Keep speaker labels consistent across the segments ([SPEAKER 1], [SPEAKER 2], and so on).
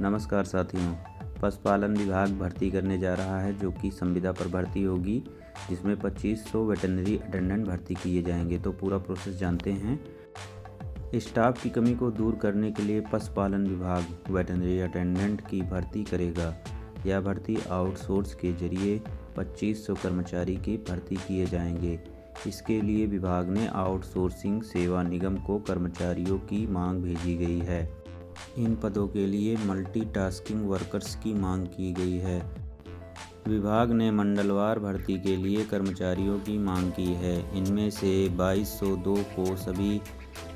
[SPEAKER 1] नमस्कार साथियों, पशुपालन विभाग भर्ती करने जा रहा है जो कि संविदा पर भर्ती होगी, जिसमें 2500 वेटरनरी अटेंडेंट भर्ती किए जाएंगे। तो पूरा प्रोसेस जानते हैं। स्टाफ की कमी को दूर करने के लिए पशुपालन विभाग वेटरनरी अटेंडेंट की भर्ती करेगा। यह भर्ती आउटसोर्स के जरिए 2500 कर्मचारी की भर्ती किए जाएंगे। इसके लिए विभाग ने आउटसोर्सिंग सेवा निगम को कर्मचारियों की मांग भेजी गई है। इन पदों के लिए मल्टीटास्किंग वर्कर्स की मांग की गई है। विभाग ने मंडलवार भर्ती के लिए कर्मचारियों की मांग की है। इनमें से 2202 को सभी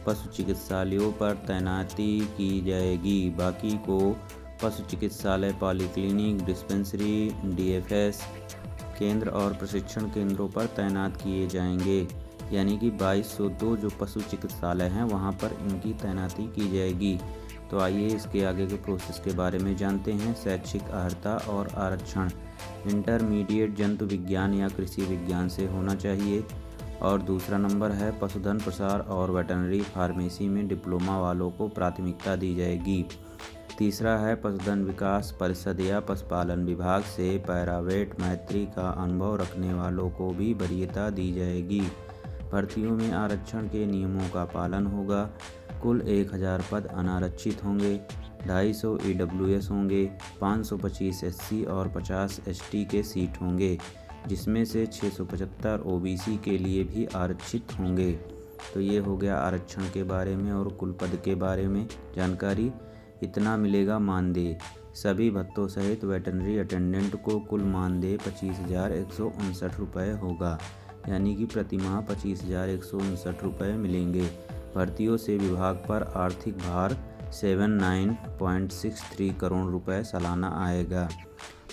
[SPEAKER 1] पशु चिकित्सालयों पर तैनाती की जाएगी। बाकी को पशु चिकित्सालय, पॉलीक्लिनिक, डिस्पेंसरी, डीएफएस केंद्र और प्रशिक्षण केंद्रों पर तैनात किए जाएंगे। यानी कि 2202 जो पशु चिकित्सालय हैं वहां पर इनकी तैनाती की जाएगी। तो आइए इसके आगे के प्रोसेस के बारे में जानते हैं। शैक्षिक अर्हता और आरक्षण इंटरमीडिएट जंतु विज्ञान या कृषि विज्ञान से होना चाहिए। और दूसरा नंबर है पशुधन प्रसार और वेटरनरी फार्मेसी में डिप्लोमा वालों को प्राथमिकता दी जाएगी। तीसरा है पशुधन विकास परिषद या पशुपालन विभाग से पैरावेट मैत्री का अनुभव रखने वालों को भी वरीयता दी जाएगी। भर्तियों में आरक्षण के नियमों का पालन होगा। कुल 1000 पद अनारक्षित होंगे, 250 ईडब्ल्यूएस होंगे, 525 एससी और 50 एसटी के सीट होंगे, जिसमें से 675 ओबीसी के लिए भी आरक्षित होंगे। तो ये हो गया आरक्षण के बारे में और कुल पद के बारे में जानकारी। इतना मिलेगा मानदेय। सभी भत्तों सहित वेटरनरी अटेंडेंट को कुल मानदेय 25,159 रुपये होगा। यानी कि प्रति माह 25,159 रुपये मिलेंगे। भर्तियों से विभाग पर आर्थिक भार 79.63 करोड़ रुपए सालाना आएगा।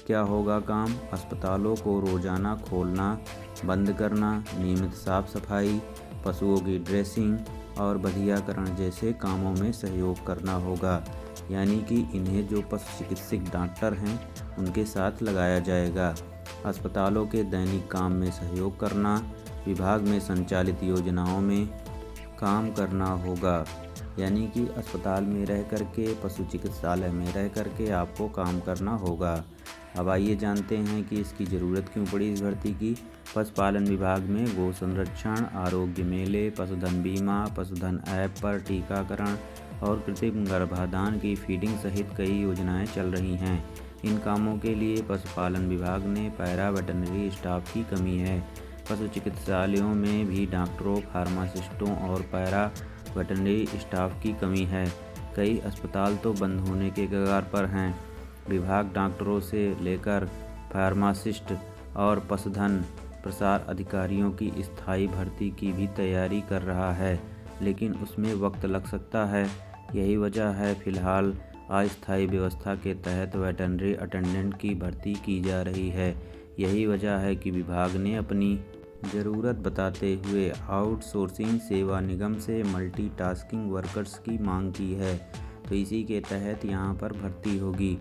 [SPEAKER 1] क्या होगा काम? अस्पतालों को रोजाना खोलना, बंद करना, नियमित साफ सफाई, पशुओं की ड्रेसिंग और बधियाकरण जैसे कामों में सहयोग करना होगा। यानी कि इन्हें जो पशु चिकित्सक डॉक्टर हैं उनके साथ लगाया जाएगा। अस्पतालों के दैनिक काम में सहयोग करना, विभाग में संचालित योजनाओं में काम करना होगा। यानी कि अस्पताल में रह करके, पशु चिकित्सालय में रह करके आपको काम करना होगा। अब आइए जानते हैं कि इसकी ज़रूरत क्यों पड़ी इस भर्ती की। पशुपालन विभाग में गौ संरक्षण, आरोग्य मेले, पशुधन बीमा, पशुधन ऐप पर टीकाकरण और कृत्रिम गर्भाधान की फीडिंग सहित कई योजनाएं चल रही हैं। इन कामों के लिए पशुपालन विभाग ने पैरा वेटरनरी स्टाफ की कमी है। पशु चिकित्सालयों में भी डॉक्टरों, फार्मासिस्टों और पैरा वेटरनरी स्टाफ की कमी है। कई अस्पताल तो बंद होने के कगार पर हैं। विभाग डॉक्टरों से लेकर फार्मासिस्ट और पशुधन प्रसार अधिकारियों की स्थायी भर्ती की भी तैयारी कर रहा है, लेकिन उसमें वक्त लग सकता है। यही वजह है फिलहाल अस्थायी व्यवस्था के तहत वेटरनरी अटेंडेंट की भर्ती की जा रही है। यही वजह है कि विभाग ने अपनी ज़रूरत बताते हुए आउटसोर्सिंग सेवा निगम से मल्टीटास्किंग वर्कर्स की मांग की है। तो इसी के तहत यहाँ पर भर्ती होगी।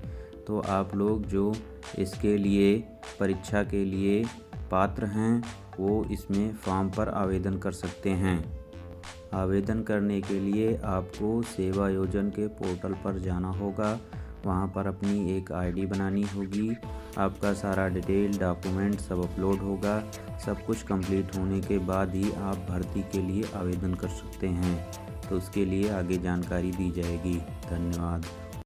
[SPEAKER 1] तो आप लोग जो इसके लिए परीक्षा के लिए पात्र हैं वो इसमें फॉर्म पर आवेदन कर सकते हैं। आवेदन करने के लिए आपको सेवा योजन के पोर्टल पर जाना होगा। वहाँ पर अपनी एक आईडी बनानी होगी। आपका सारा डिटेल डॉक्यूमेंट सब अपलोड होगा। सब कुछ कंप्लीट होने के बाद ही आप भर्ती के लिए आवेदन कर सकते हैं। तो उसके लिए आगे जानकारी दी जाएगी। धन्यवाद।